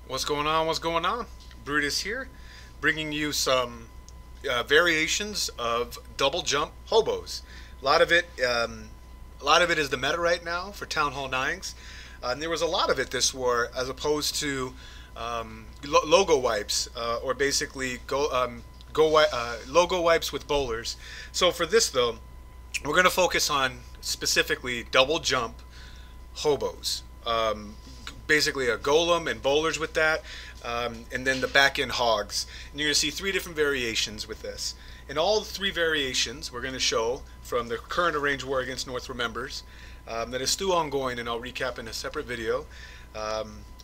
What's going on? What's going on? Brutus here, bringing you some variations of double jump hobos. A lot of it, a lot of it is the meta right now for Town Hall 9s. And there was a lot of it this war, as opposed to logo wipes, or basically logo wipes with bowlers. So for this though, we're going to focus on specifically double jump hobos. Basically a golem and bowlers with that, and then the back end hogs. And you're going to see three different variations with this. And all three variations we're going to show from the current arranged war against North Remembers that is still ongoing, and I'll recap in a separate video.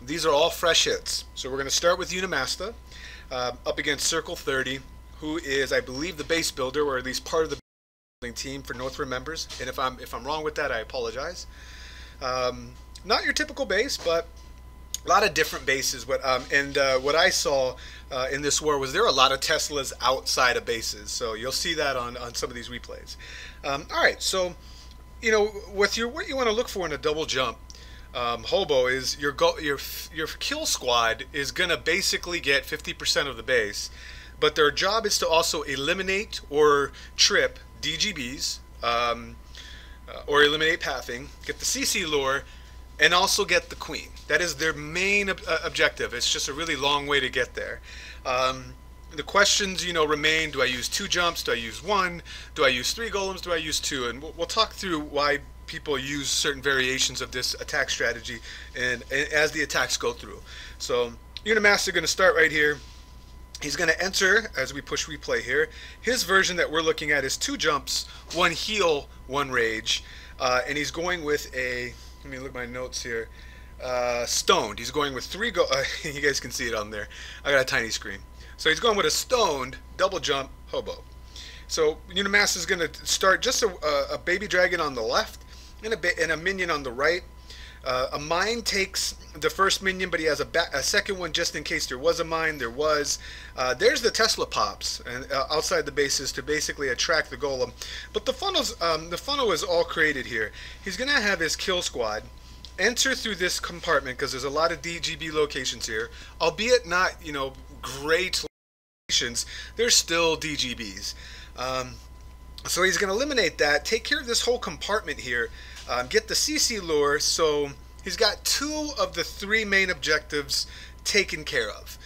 These are all fresh hits. So we're going to start with Unimasta up against Circle 30, who is, I believe, the base builder, or at least part of the building team for North Remembers. And if I'm wrong with that, I apologize. Not your typical base, but a lot of different bases. What I saw in this war was there are a lot of Teslas outside of bases. So you'll see that on some of these replays. All right, so what you want to look for in a double jump hobo is your kill squad is gonna basically get 50% of the base, but their job is to also eliminate or trip DGBs, or eliminate pathing, get the CC lure, and also get the queen. That is their main objective. It's just a really long way to get there. The questions, remain: do I use 2 jumps? Do I use 1? Do I use 3 golems? Do I use 2? And we'll talk through why people use certain variations of this attack strategy and as the attacks go through. So Unimaster going to start right here. He's going to enter, as we push replay here, his version that we're looking at is 2 jumps, 1 heal, 1 rage, and he's going with a, let me look at my notes here, stoned. He's going with 3 you guys can see it on there. I got a tiny screen. So he's going with a stoned double jump hobo. So Unimaster is going to start just a baby dragon on the left and a minion on the right. A mine takes the first minion, but he has a second one just in case there was a mine. There was. There's the Tesla pops and outside the bases to basically attract the golem. But the funnel is all created here. He's going to have his kill squad enter through this compartment because there's a lot of DGB locations here, albeit not great locations. There's still DGBs. So he's going to eliminate that, take care of this whole compartment here. Get the CC lure, so he's got 2 of the 3 main objectives taken care of.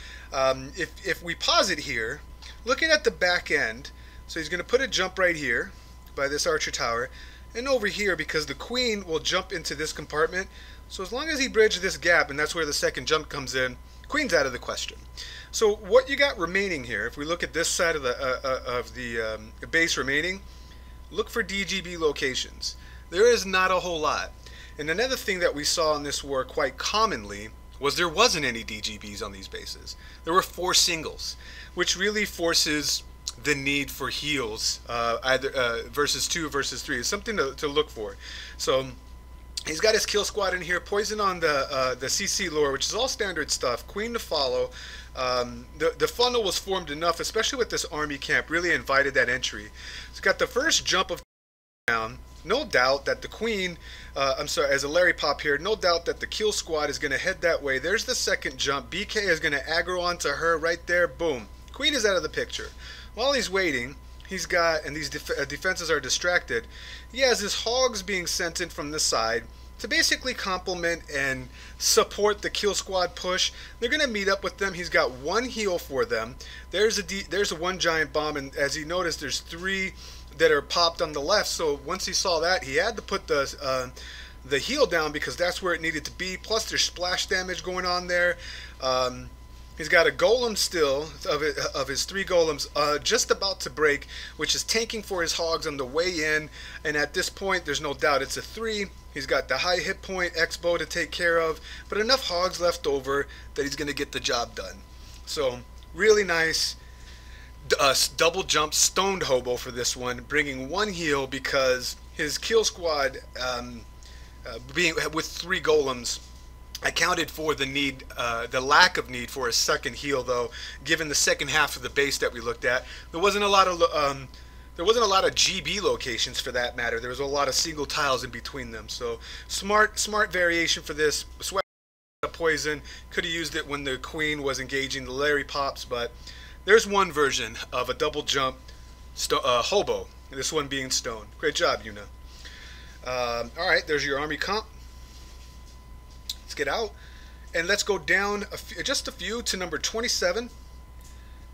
If we pause it here, looking at the back end, so he's going to put a jump right here by this archer tower, and over here because the queen will jump into this compartment. So as long as he bridges this gap, and that's where the second jump comes in, queen's out of the question. So what you got remaining here, if we look at this side of the base remaining, look for DGB locations. There is not a whole lot. And another thing that we saw in this war quite commonly was there wasn't any DGBs on these bases. There were 4 singles, which really forces the need for heals, either versus 2 versus 3. It's something to look for. So he's got his kill squad in here, poison on the CC lure, which is all standard stuff, queen to follow. The funnel was formed enough, especially with this army camp, really invited that entry. It's got the first jump of down. No doubt that the queen, as a Larry pop here, no doubt that the kill squad is going to head that way. There's the second jump. BK is going to aggro onto her right there. Boom. Queen is out of the picture. While he's waiting, he's got, and these defenses are distracted, he has his hogs being sent in from the side to basically complement and support the kill squad push. They're going to meet up with them. He's got 1 heal for them. There's a 1 giant bomb, and as you notice, there's 3 that are popped on the left. So once he saw that, he had to put the heal down because that's where it needed to be. Plus there's splash damage going on there. He's got a golem still of his 3 golems just about to break, which is tanking for his hogs on the way in. And at this point, there's no doubt it's a 3. He's got the high hit point X-bow to take care of, but enough hogs left over that he's going to get the job done. So really nice. Double jump stoned hobo for this one, bringing 1 heal because his kill squad being with 3 golems accounted for the need, the lack of need for a second heal, though, given the second half of the base that we looked at. There wasn't a lot of GB locations for that matter. There was a lot of single tiles in between them. So smart variation for this. Sweat poison. Could have used it when the queen was engaging the Larry pops, but there's one version of a double jump hobo. This one being stone. Great job, Yuna. Alright, there's your army comp. Let's get out. And let's go down just a few to number 27.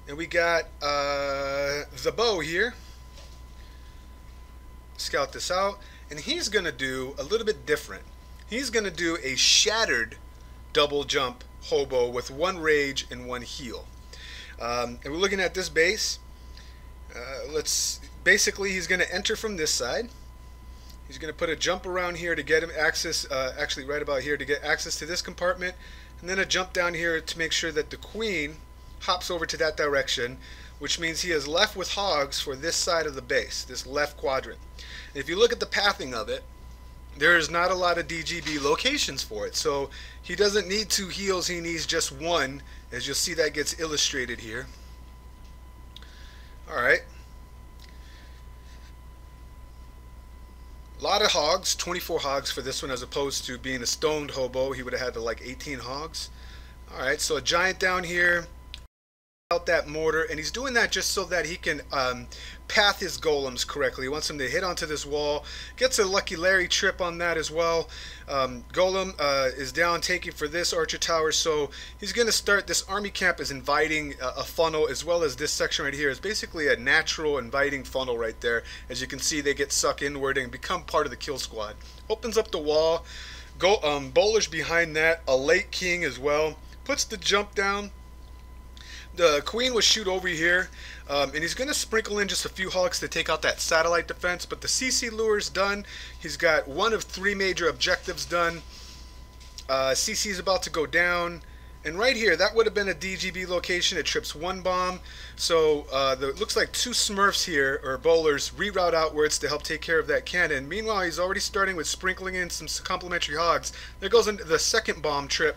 And we got the bow here. Scout this out. And he's going to do a little bit different. He's going to do a shattered double jump hobo with one rage and one heal. And we're looking at this base. Basically, he's going to enter from this side. He's going to put a jump around here to get him access, actually right about here to get access to this compartment, and then a jump down here to make sure that the queen hops over to that direction, which means he is left with hogs for this side of the base, this left quadrant. And if you look at the pathing of it, there is not a lot of DGB locations for it, so he doesn't need 2 heals, he needs just 1, as you'll see that gets illustrated here. Alright. A lot of hogs, 24 hogs for this one, as opposed to being a stoned hobo. He would have had like 18 hogs. Alright, so a giant down here, out that mortar, and he's doing that just so that he can path his golems correctly. He wants them to hit onto this wall. Gets a Lucky Larry trip on that as well. Golem is down taking for this archer tower, so he's going to start. This army camp is inviting a funnel, as well as this section right here is basically a natural inviting funnel right there. As you can see, they get sucked inward and become part of the kill squad. Opens up the wall. Bowlers behind that, a late king as well. Puts the jump down. The queen will shoot over here, and he's going to sprinkle in just a few hogs to take out that satellite defense, but the CC lure is done. He's got 1 of 3 major objectives done. CC is about to go down, and right here, that would have been a DGB location. It trips 1 bomb, so it looks like 2 smurfs here, or bowlers, reroute outwards to help take care of that cannon. Meanwhile, he's already starting with sprinkling in some complementary hogs. There goes into the second bomb trip.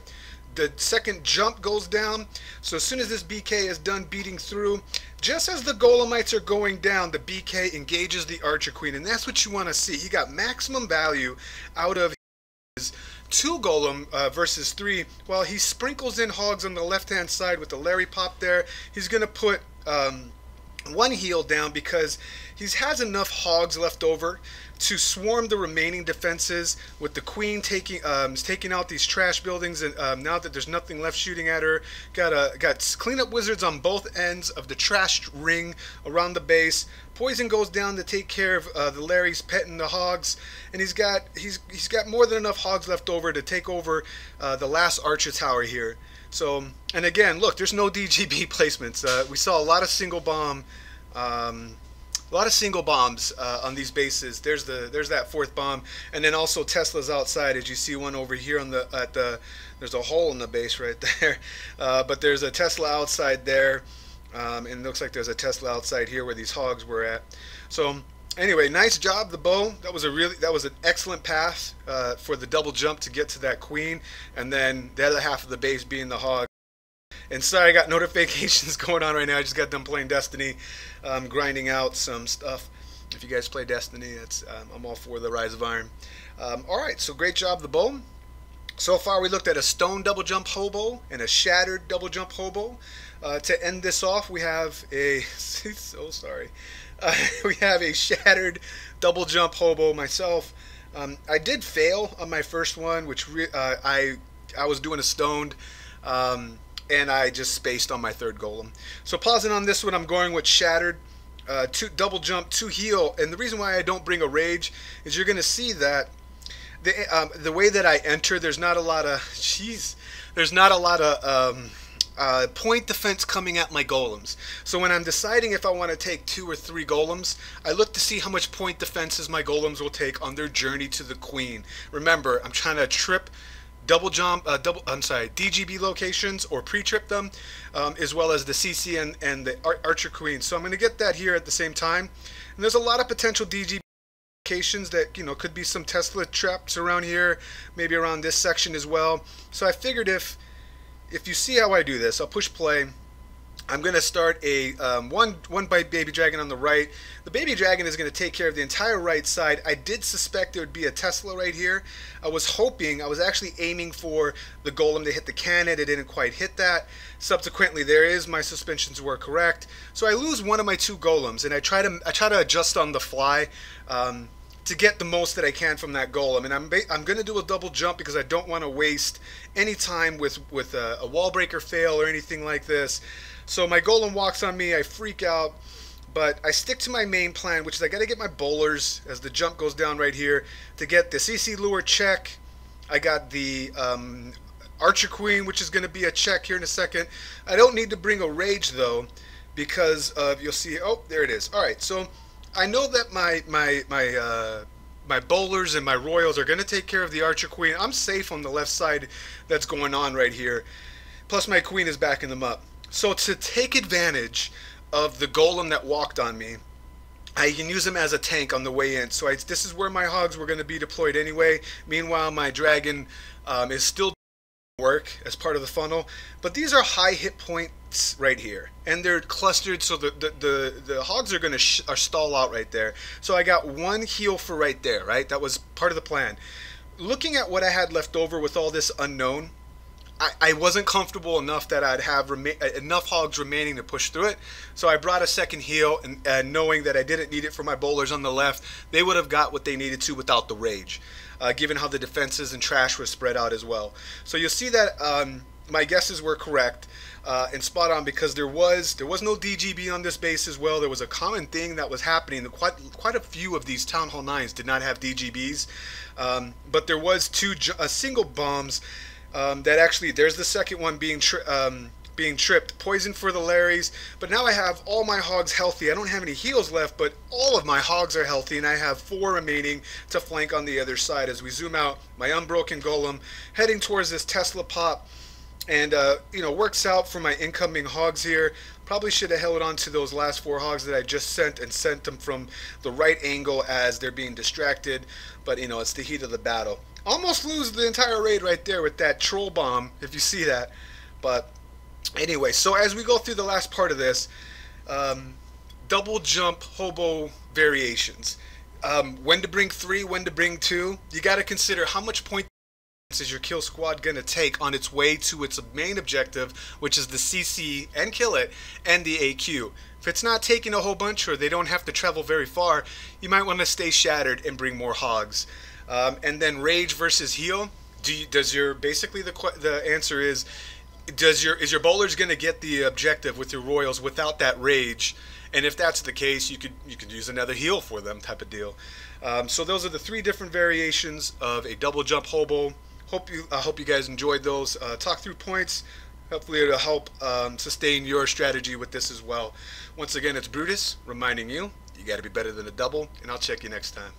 The second jump goes down, so as soon as this BK is done beating through, just as the golemites are going down, the BK engages the archer queen, and that's what you want to see. He got maximum value out of his 2 golem versus 3, while he sprinkles in hogs on the left hand side with the Larry pop there. He's going to put 1 heal down because he has enough hogs left over to swarm the remaining defenses, with the queen taking out these trash buildings, and now that there's nothing left shooting at her, got cleanup wizards on both ends of the trash ring around the base. Poison goes down to take care of the Larry's petting the hogs, and he's got more than enough hogs left over to take over the last archer tower here. So, and again, look, there's no DGB placements. We saw a lot of single bomb. A lot of single bombs on these bases. There's that 4th bomb, and then also Tesla's outside. As you see one over here on there's a hole in the base right there, but there's a Tesla outside there, and it looks like there's a Tesla outside here where these hogs were at. So anyway, nice job, the bow. That was an excellent path for the double jump to get to that queen, and then the other half of the base being the hog. And sorry, I got notifications going on right now. I just got done playing Destiny, grinding out some stuff. If you guys play Destiny, I'm all for the Rise of Iron. Alright, so great job, the bow. So far, we looked at a stone double jump hobo and a shattered double jump hobo. To end this off, we have a so sorry. We have a shattered double jump hobo myself. I did fail on my first one, which I was doing a stoned. And I just spaced on my 3rd golem. So pausing on this one, I'm going with shattered, 2 double jump, 2 heal. And the reason why I don't bring a rage is you're going to see that the way that I enter, there's not a lot of point defense coming at my golems. So when I'm deciding if I want to take 2 or 3 golems, I look to see how much point defenses my golems will take on their journey to the queen. Remember, I'm trying to trip double jump, DGB locations, or pre-trip them, as well as the CC and the archer queen. So I'm going to get that here at the same time. And there's a lot of potential DGB locations that, could be some Tesla traps around here, maybe around this section as well. So I figured if you see how I do this, I'll push play. I'm going to start a one baby dragon on the right. The baby dragon is going to take care of the entire right side. I did suspect there would be a Tesla right here. I was actually aiming for the golem to hit the cannon. It didn't quite hit that. Subsequently, my suspicions were correct. So I lose one of my two golems, and I try to adjust on the fly. To get the most that I can from that golem, and I'm going to do a double jump because I don't want to waste any time with a wall breaker fail or anything like this. So my golem walks on me, I freak out, but I stick to my main plan, which is I got to get my bowlers as the jump goes down right here to get the CC lure check. I got the Archer Queen, which is going to be a check here in a second. I don't need to bring a rage though, because you'll see. Oh, there it is. All right, so I know that my bowlers and my royals are going to take care of the Archer Queen. I'm safe on the left side that's going on right here. Plus my queen is backing them up. So to take advantage of the golem that walked on me, I can use him as a tank on the way in. So this is where my hogs were going to be deployed anyway. Meanwhile, my dragon is still work as part of the funnel, but these are high hit points right here, and they're clustered, so the hogs are going to stall out right there. So I got one heal for right there, right? That was part of the plan. Looking at what I had left over with all this unknown, I wasn't comfortable enough that I'd have enough hogs remaining to push through it. So I brought a second heal, and knowing that I didn't need it for my bowlers on the left, they would have got what they needed to without the rage, given how the defenses and trash was spread out as well. So you'll see that my guesses were correct and spot on, because there was no DGB on this base as well. There was a common thing that was happening. Quite a few of these Town Hall 9s did not have DGBs, but there was single bombs. That actually, there's the second one being tripped. Poison for the Larrys. But now I have all my hogs healthy. I don't have any heals left, but all of my hogs are healthy, and I have 4 remaining to flank on the other side. As we zoom out, my unbroken golem heading towards this Tesla pop, and works out for my incoming hogs here. Probably should have held on to those last 4 hogs that I just sent them from the right angle as they're being distracted. But it's the heat of the battle. Almost lose the entire raid right there with that troll bomb, if you see that. But anyway, so as we go through the last part of this, double jump hobo variations. When to bring 3, when to bring 2. You got to consider how much point is your kill squad going to take on its way to its main objective, which is the CC and kill it, and the AQ. If it's not taking a whole bunch, or they don't have to travel very far, you might want to stay shattered and bring more hogs. And then rage versus heal. Basically the answer is your bowlers going to get the objective with your royals without that rage? And if that's the case, you could use another heal for them, type of deal. So those are the 3 different variations of a double jump hobo. I hope you guys enjoyed those. Talk through points. Hopefully it'll help sustain your strategy with this as well. Once again, it's Brutus reminding you, you got to be better than a double, and I'll check you next time.